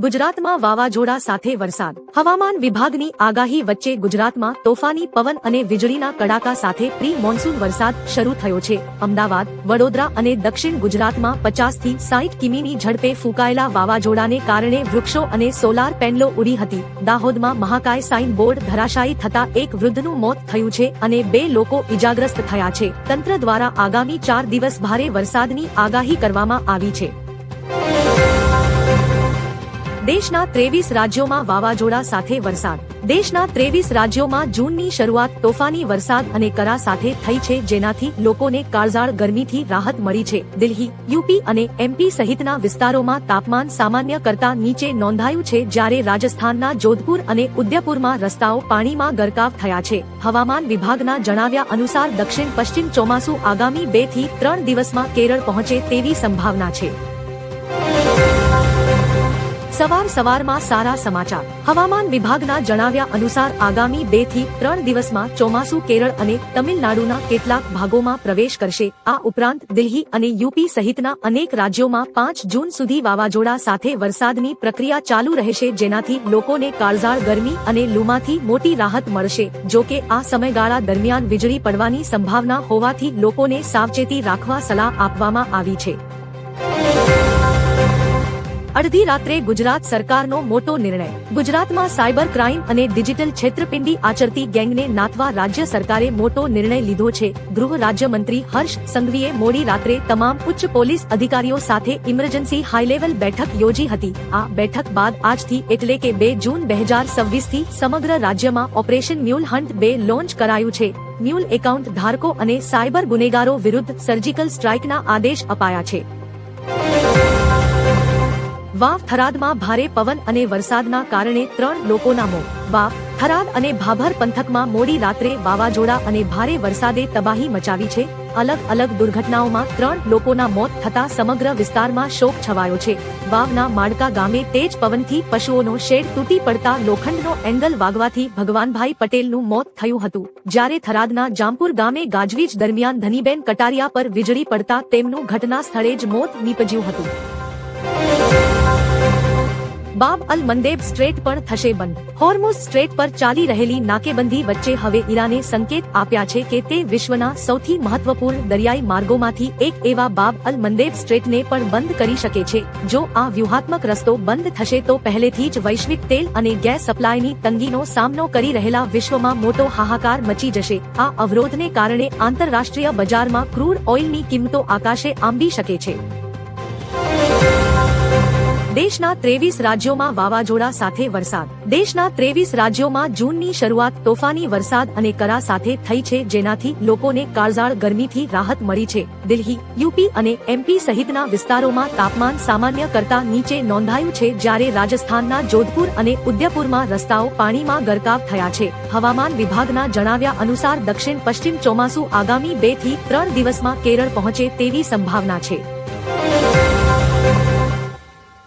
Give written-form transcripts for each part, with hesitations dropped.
ગુજરાતમાં વાવાઝોડા સાથે વરસાદ. હવામાન વિભાગની આગાહી વચ્ચે ગુજરાતમાં તોફાની પવન અને વીજળીના કડાકા સાથે પ્રી મોન્સૂન વરસાદ શરૂ થયો છે. અમદાવાદ, વડોદરા અને દક્ષિણ ગુજરાતમાં 50 થી 60 કિમીની ઝડપે ફૂંકાયેલા વાવાઝોડાને કારણે વૃક્ષો અને સોલાર પેનલો ઉડી હતી. દાહોદમાં મહાકાય સાઇન બોર્ડ ધરાશાયી થતા એક વૃદ્ધનું મોત થયું છે અને 2 લોકો ઇજાગ્રસ્ત થયા છે. તંત્ર દ્વારા આગામી 4 દિવસ ભારે વરસાદની આગાહી કરવામાં આવી છે. દેશના 23 રાજ્યોમાં વાવાઝોડા સાથે વરસાદ. દેશના 23 રાજ્યોમાં જૂનની શરૂઆત તોફાની વરસાદ અને કરા સાથે થઈ છે, જેનાથી લોકોને કાળઝાળ ગરમીથી રાહત મળી છે. દિલ્હી, યુપી અને એમપી સહિતના વિસ્તારોમાં તાપમાન સામાન્ય કરતા નીચે નોંધાયું છે, જ્યારે રાજસ્થાનના જોધપુર અને ઉદયપુરમાં રસ્તાઓ પાણીમાં ગરકાવ થયા છે. હવામાન વિભાગના જણાવ્યા અનુસાર દક્ષિણ પશ્ચિમ ચોમાસું આગામી 2 થી 3 દિવસમાં કેરળ પહોંચે તેવી સંભાવના છે. સવારમાં સારા સમાચાર. હવામાન વિભાગના જણાવ્યા અનુસાર આગામી 2 થી 3 દિવસમાં ચોમાસું કેરળ અને તમિલનાડુના કેટલાક ભાગોમાં પ્રવેશ કરશે. આ ઉપરાંત દિલ્હી અને યુપી સહિતના અનેક રાજ્યોમાં 5 જૂન સુધી વાવાઝોડા સાથે વરસાદની પ્રક્રિયા ચાલુ રહેશે, જેનાથી લોકોને કાળઝાળ ગરમી અને લૂમાંથી મોટી રાહત મળશે. જો કે આ સમયગાળા દરમિયાન વીજળી પડવાની સંભાવના હોવાથી લોકોને સાવચેતી રાખવા સલાહ આપવામાં આવી છે. અડધી રાત્રે ગુજરાત સરકારનો મોટો નિર્ણય. ગુજરાતમાં સાયબર ક્રાઇમ અને ડિજિટલ છેતરપિંડી આચરતી ગેંગને નાથવા રાજ્ય સરકારે મોટો નિર્ણય લીધો છે. ગૃહ રાજ્યમંત્રી હર્ષ સંઘવીએ મોડી રાત્રે તમામ ઉચ્ચ પોલીસ અધિકારીઓ સાથે ઇમરજન્સી હાઈલેવલ બેઠક યોજી હતી. આ બેઠક બાદ આજથી એટલે કે 2 જૂન 2026થી સમગ્ર રાજ્યમાં ઓપરેશન મ્યુલ હન્ટ 2 લોન્ચ કરાયું છે. મ્યુલ એકાઉન્ટ ધારકો અને સાયબર ગુનેગારો વિરુદ્ધ સર્જિકલ સ્ટ્રાઇકના આદેશ અપાયા છે. વાવ, થરાદમાં ભારે પવન અને વરસાદના કારણે 3 લોકોના મોત. વાવ, થરાદ અને ભાભર પંથકમાં મોડી રાત્રે વાવાઝોડા અને ભારે વરસાદે તબાહી મચાવી છે. અલગ દુર્ઘટનાઓમાં 3 લોકોના મોત થતા સમગ્ર વિસ્તારમાં શોક છવાયો છે. વાવના માડકા ગામે તેજ પવનથી પશુઓનો શેડ તૂટી પડતા લોખંડનો એંગલ વાગવાથી ભગવાનભાઈ પટેલનું મોત થયું હતું, જ્યારે થરાદના જામપુર ગામે ગાજવીજ દરમિયાન ધનીબેન કટારિયા પર વીજળી પડતા તેમનું ઘટના સ્થળે જ મોત નીપજ્યું હતું. બાબ અલ મંદેબ સ્ટ્રેટ પણ થશે બંધ. હોર્મુઝ સ્ટ્રેટ પર ચાલી રહેલી નાકેબંધી વચ્ચે હવે ઈરાને સંકેત આપ્યા છે કે તે વિશ્વના સૌથી મહત્વપૂર્ણ દરિયાઈ માર્ગોમાંથી એક એવા બાબ અલ મંદેબ સ્ટ્રેટને પણ બંધ કરી શકે છે. જો આ વ્યૂહાત્મક રસ્તો બંધ થશે તો પહેલેથી જ વૈશ્વિક તેલ અને ગેસ સપ્લાયની તંગીનો સામનો કરી રહેલા વિશ્વમાં મોટો હાહાકાર મચી જશે. આ અવરોધને કારણે આંતરરાષ્ટ્રીય બજારમાં ક્રૂડ ઓઇલની કિંમતો આકાશે આંબી શકે છે. દેશના 23 રાજ્યોમાં વાવાઝોડા સાથે વરસાદ. દેશના 23 રાજ્યોમાં જૂનની શરૂઆત તોફાની વરસાદ અને કરા સાથે થઈ છે, જેનાથી લોકોને કાળઝાળ ગરમીથી રાહત મળી છે. દિલ્હી, યુપી અને એમપી સહિતના વિસ્તારોમાં તાપમાન સામાન્ય કરતા નીચે નોંધાયું છે, જ્યારે રાજસ્થાનના જોધપુર અને ઉદયપુરમાં રસ્તાઓ પાણીમાં ગરકાવ થયા છે. હવામાન વિભાગના જણાવ્યા અનુસાર દક્ષિણ પશ્ચિમ ચોમાસું આગામી 2 થી 3 દિવસમાં કેરળ પહોંચે તેવી સંભાવના છે.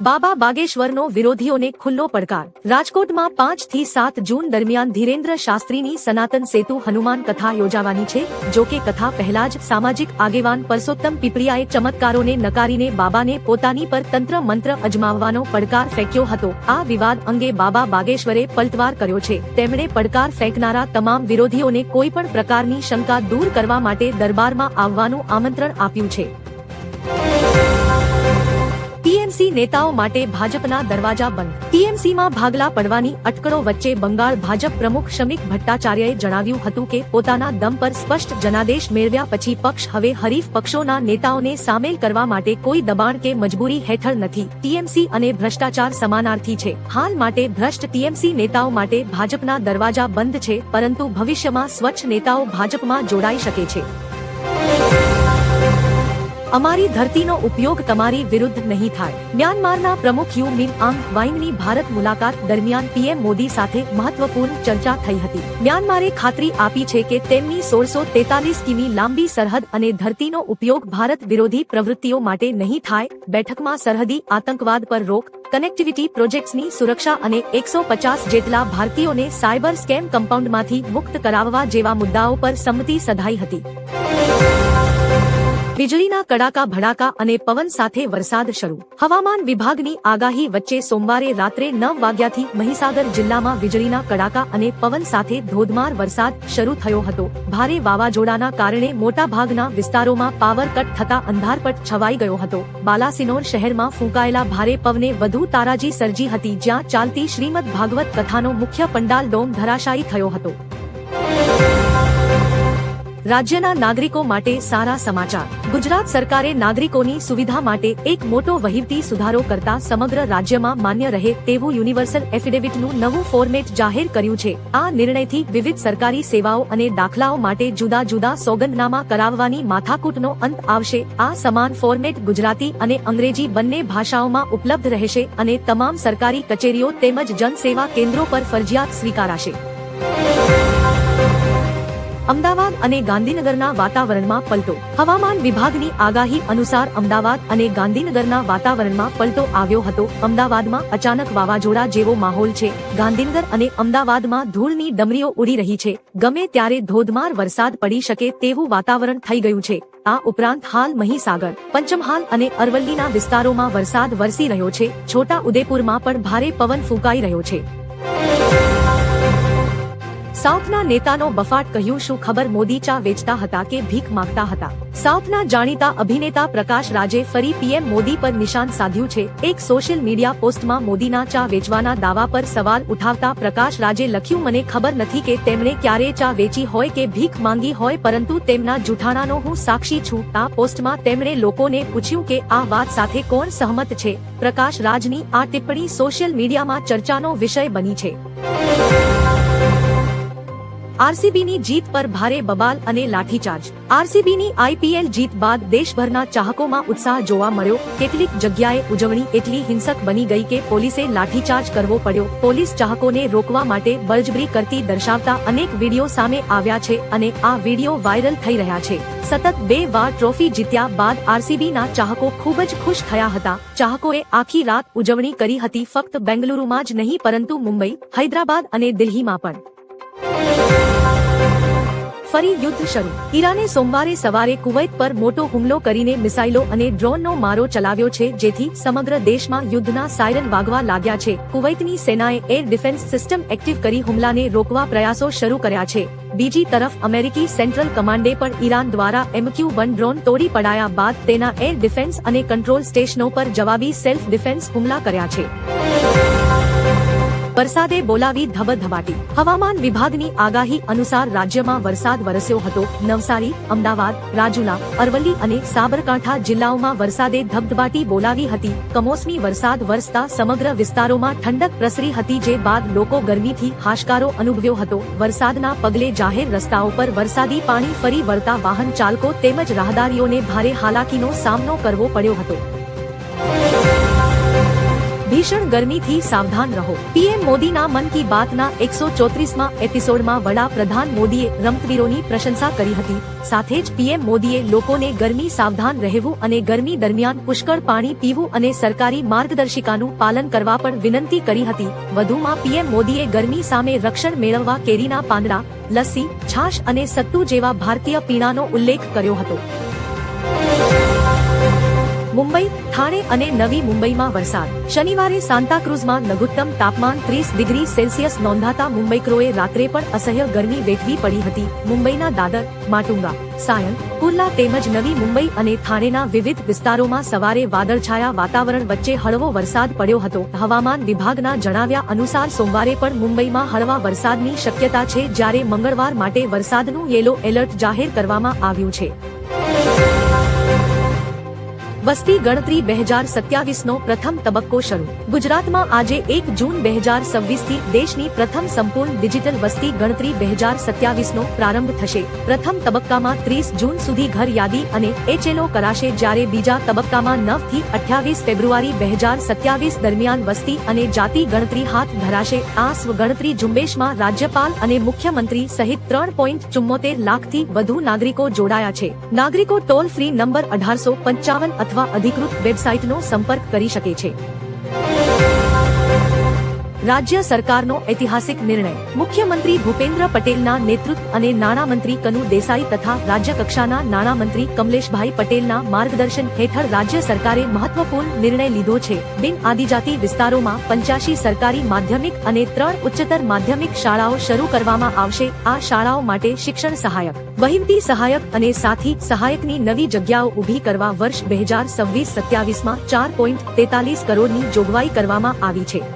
બાબા બાગેશ્વરનો વિરોધીઓને ખુલ્લો પડકાર. રાજકોટમાં 5 થી 7 જૂન દરમિયાન ધીરેન્દ્ર શાસ્ત્રીની સનાતન સેતુ હનુમાન કથા યોજાવાની છે. જો કે કથા પહેલા જ સામાજિક આગેવાન પરસોત્તમ પીપળિયાએ ચમત્કારોને નકારીને બાબાને પોતાની પર તંત્ર મંત્ર અજમાવવાનો પડકાર ફેંક્યો હતો. આ વિવાદ અંગે બાબા બાગેશ્વરે પલટવાર કર્યો છે. તેમણે પડકાર ફેંકનારા તમામ વિરોધીઓને કોઈ પણ પ્રકારની શંકા દૂર કરવા માટે દરબારમાં આવવાનું આમંત્રણ આપ્યું છે. ટીએમસી નેતાઓ માટે ભાજપના દરવાજા બંધ. ટીએમસીમાં ભાગલા પડવાની અટકળો વચ્ચે બંગાળ ભાજપ પ્રમુખ શમિક ભટ્ટાચાર્યએ જણાવ્યું હતું કે પોતાના દમ પર સ્પષ્ટ જનાદેશ મેળવ્યા પછી પક્ષ હવે હરીફ પક્ષોના નેતાઓને સામેલ કરવા માટે કોઈ દબાણ કે મજબૂરી હેઠળ નથી. ટીએમસી અને ભ્રષ્ટાચાર સમાનાર્થી છે. હાલ માટે ભ્રષ્ટ ટીએમસી નેતાઓ માટે ભાજપના દરવાજા બંધ છે, પરંતુ ભવિષ્યમાં સ્વચ્છ નેતાઓ ભાજપમાં જોડાઈ શકે છે. અમારી ધરતીનો ઉપયોગ તમારી વિરુદ્ધ નહીં થાય. મ્યાનમારના પ્રમુખ યુ મિન આંગ વાઇંગની ભારત મુલાકાત દરમિયાન પીએમ મોદી સાથે મહત્વપૂર્ણ ચર્ચા થઈ હતી. મ્યાનમારે ખાતરી આપી છે કે તેમની 1643 કિમી લાંબી સરહદ અને ધરતીનો ઉપયોગ ભારત વિરોધી પ્રવૃત્તિઓ માટે નહીં થાય. બેઠકમાં સરહદી આતંકવાદ પર રોક, કનેક્ટિવિટી પ્રોજેક્ટ્સની સુરક્ષા અને 150 જેટલા ભારતીયોને સાયબર સ્કેમ કમ્પાઉન્ડમાંથી મુક્ત કરાવવા જેવા મુદ્દાઓ પર સંમતિ સધાઈ હતી. વીજળીના કડાકા ભડાકા અને પવન સાથે વરસાદ શરૂ. હવામાન વિભાગની આગાહી વચ્ચે સોમવારે રાત્રે 9 વાગ્યાથી મહીસાગર જિલ્લામાં વીજળીના કડાકા અને પવન સાથે ધોધમાર વરસાદ શરૂ થયો હતો. ભારે વાવાઝોડાના કારણે મોટાભાગના વિસ્તારોમાં પાવર કટ થતા અંધારપટ છવાઈ ગયો હતો. બાલાસિનોર શહેરમાં ફૂંકાયેલા ભારે પવને વધુ તારાજી સર્જી હતી, જ્યાં ચાલતી શ્રીમદ ભાગવત કથાનો મુખ્ય પંડાલ ડોમ ધરાશાયી થયો હતો. રાજ્યના નાગરિકો માટે સારા સમાચાર. ગુજરાત સરકારે નાગરિકોની સુવિધા માટે એક મોટો વહીવટી સુધારો કરતા સમગ્ર રાજ્યમાં માન્ય રહે તેવું યુનિવર્સલ એફિડેવિટનું નવું ફોર્મેટ જાહેર કર્યું છે. આ નિર્ણયથી વિવિધ સરકારી સેવાઓ અને દાખલાઓ માટે જુદા જુદા સોગંદનામા કરાવવાની માથાકૂટનો અંત આવશે. આ સમાન ફોર્મેટ ગુજરાતી અને અંગ્રેજી બંને ભાષાઓમાં ઉપલબ્ધ રહેશે અને તમામ સરકારી કચેરીઓ તેમજ જનસેવા કેન્દ્રો પર ફરજિયાત સ્વીકારાશે. અમદાવાદ અને ગાંધીનગરના વાતાવરણમાં પલટો. હવામાન વિભાગની આગાહી અનુસાર અમદાવાદ અને ગાંધીનગરના વાતાવરણમાં પલટો આવ્યો હતો. અમદાવાદમાં અચાનક વાવાઝોડા જેવો માહોલ છે. ગાંધીનગર અને અમદાવાદમાં ધૂળની ડમરીઓ ઉડી રહી છે. ગમે ત્યારે ધોધમાર વરસાદ પડી શકે તેવું વાતાવરણ થઈ ગયું છે. આ ઉપરાંત હાલ મહીસાગર, પંચમહાલ અને અરવલ્લીના વિસ્તારોમાં વરસાદ વરસી રહ્યો છે. છોટા ઉદેપુરમાં પણ ભારે પવન ફૂંકાઈ રહ્યો છે. સાઉથના નેતાનો બફાટ. કહ્યું શું ખબર, મોદી ચા વેચતા હતા કે ભીખ માંગતા હતા? સાઉથના જાણીતા અભિનેતા પ્રકાશ રાજે ફરી પીએમ મોદી પર નિશાન સાધ્યું છે. એક સોશિયલ મીડિયા પોસ્ટમાં મોદીના ચા વેચવાના દાવા પર સવાલ ઉઠાવતા પ્રકાશ રાજે લખ્યું, મને ખબર નથી કે તેમણે ક્યારે ચા વેચી હોય કે ભીખ માંગી હોય, પરંતુ તેમના જૂઠાણાનો હું સાક્ષી છું. આ પોસ્ટમાં તેમણે લોકોને પૂછ્યું કે આ વાત સાથે કોણ સહમત છે. પ્રકાશ રાજની આ ટિપ્પણી સોશિયલ મીડિયામાં ચર્ચાનો વિષય બની છે. આરસીબીની જીત પર ભારે બબાલ અને લાઠીચાર્જ. આરસીબીની આઈપીએલ જીત બાદ દેશભરના ચાહકોમાં ઉત્સાહ જોવા મળ્યો. કેટલીક જગ્યાએ ઉજવણી એટલી હિંસક બની ગઈ કે પોલીસે લાઠીચાર્જ કરવો પડ્યો. પોલીસ ચાહકોને રોકવા માટે બળજબરી કરતી દર્શાવતા અનેક વીડિયો સામે આવ્યા છે અને આ વીડિયો વાયરલ થઈ રહ્યા છે. સતત 2 વાર ટ્રોફી જીત્યા બાદ આરસીબીના ચાહકો ખૂબ જ ખુશ થયા હતા. ચાહકોએ આખી રાત ઉજવણી કરી હતી. ફક્ત બેંગલુરુમાં જ નહીં પરંતુ મુંબઈ, હૈદરાબાદ અને દિલ્હીમાં પણ. ફરી યુદ્ધ શરૂ. ઈરાને સોમવારે સવારે કુવૈત પર મોટો હુમલો કરીને મિસાઇલો અને ડ્રોનનો મારો ચલાવ્યો છે, જેથી સમગ્ર દેશમાં યુદ્ધના સાયરન વાગવા લાગ્યા છે. કુવૈતની સેનાએ એર ડિફેન્સ સિસ્ટમ એક્ટિવ કરી હુમલાને રોકવા પ્રયાસો શરૂ કર્યા છે. બીજી તરફ અમેરિકી સેન્ટ્રલ કમાન્ડે પણ ઈરાન દ્વારા MQ-1 ડ્રોન તોડી પડાયા બાદ તેના એર ડિફેન્સ અને કંટ્રોલ સ્ટેશનો પર જવાબી સેલ્ફ ડિફેન્સ હુમલા કર્યા છે. વરસાદે બોલાવી ધબધબાટી. હવામાન વિભાગની આગાહી અનુસાર રાજ્યમાં વરસાદ વરસ્યો હતો. નવસારી, અમદાવાદ, રાજુલા, અરવલ્લી અને સાબરકાંઠા જિલ્લાઓમાં વરસાદે ધબધબાટી બોલાવી હતી. કમોસમી વરસાદ વરસતા સમગ્ર વિસ્તારોમાં ઠંડક પ્રસરી હતી, જે બાદ લોકો ગરમીથી હાશકારો અનુભવ્યો હતો. વરસાદના પગલે જાહેર રસ્તાઓ પર વરસાદી પાણી ફરી વળતા વાહન ચાલકો તેમજ રાહદારીઓને ભારે હાલાકીનો સામનો કરવો પડ્યો હતો. ભીષણ ગરમીથી સાવધાન રહો. પીએમ મોદીના મન કી બાતના 134માં એપિસોડમાં વડાપ્રધાન મોદીએ રમતવીરોની પ્રશંસા કરી હતી. સાથે જ પીએમ મોદીએ લોકોને ગરમી સાવધાન રહેવું અને ગરમી દરમિયાન પુષ્કળ પાણી પીવું અને સરકારી માર્ગદર્શિકાનું પાલન કરવા પણ વિનંતી કરી હતી. વધુમાં પીએમ મોદીએ ગરમી સામે રક્ષણ મેળવવા કેરીના પાંદડા, લસ્સી, છાશ અને સત્તુ જેવા ભારતીય પીણાનો ઉલ્લેખ કર્યો હતો. મુંબઈ, થાણે અને નવી મુંબઈમાં વરસાદ. શનિવારે સાન્તાક્રુઝમાં લઘુત્તમ તાપમાન 30 ડિગ્રી સેલ્સિયસ નોંધાતા મુંબઈકરોએ રાત્રે પણ અસહ્ય ગરમી વેઠવી પડી હતી. મુંબઈના દાદર, માટુંગા, સાયન, કુર્લા તેમજ નવી મુંબઈ અને થાણેના વિવિધ વિસ્તારોમાં સવારે વાદળછાયા વાતાવરણ વચ્ચે હળવો વરસાદ પડ્યો હતો. હવામાન વિભાગના જણાવ્યા અનુસાર સોમવારે પણ મુંબઈમાં હળવા વરસાદની શક્યતા છે, જ્યારે મંગળવાર માટે વરસાદનું યેલો એલર્ટ જાહેર કરવામાં આવ્યું છે. વસ્તી ગણતરી 2027નો પ્રથમ તબક્કો શરૂ. ગુજરાતમાં આજે 1 જૂન 2026થી દેશની પ્રથમ સંપૂર્ણ ડિજિટલ વસ્તી ગણતરી 2027નો પ્રારંભ થશે. પ્રથમ તબક્કામાં 30 જૂન સુધી ઘર યાદી અને HLO કરાશે, જ્યારે બીજા તબક્કામાં 9 થી 28 ફેબ્રુઆરી 2027 દરમિયાન વસ્તી અને જાતિ ગણતરી હાથ ધરાશે. આ સ્વગણતરી ઝુંબેશમાં રાજ્યપાલ અને મુખ્યમંત્રી સહિત 3.74 લાખથી વધુ નાગરિકો જોડાયા છે. નાગરિકો ટોલ ફ્રી નંબર 1855 અથવા અધિકૃત વેબસાઇટનો સંપર્ક કરી શકે છે. રાજ્ય સરકારનો ઐતિહાસિક નિર્ણય. મુખ્યમંત્રી ભૂપેન્દ્ર પટેલના નેતૃત્વ અને નાણામંત્રી કનુ દેસાઈ તથા રાજ્ય કક્ષાના નાણામંત્રી કમલેશભાઈ પટેલના માર્ગદર્શન હેઠળ રાજ્ય સરકારે મહત્વપૂર્ણ નિર્ણય લીધો છે. બિન આદિજાતિ વિસ્તારોમાં 85 સરકારી માધ્યમિક અને 3 ઉચ્ચતર માધ્યમિક શાળાઓ શરૂ કરવામાં આવશે. આ શાળાઓ માટે શિક્ષણ સહાયક, વહીવટી સહાયક અને સાથી સહાયકની નવી જગ્યાઓ ઊભી કરવા વર્ષ 2026-27 માં 4.43 કરોડની જોગવાઈ કરવામાં આવી છે.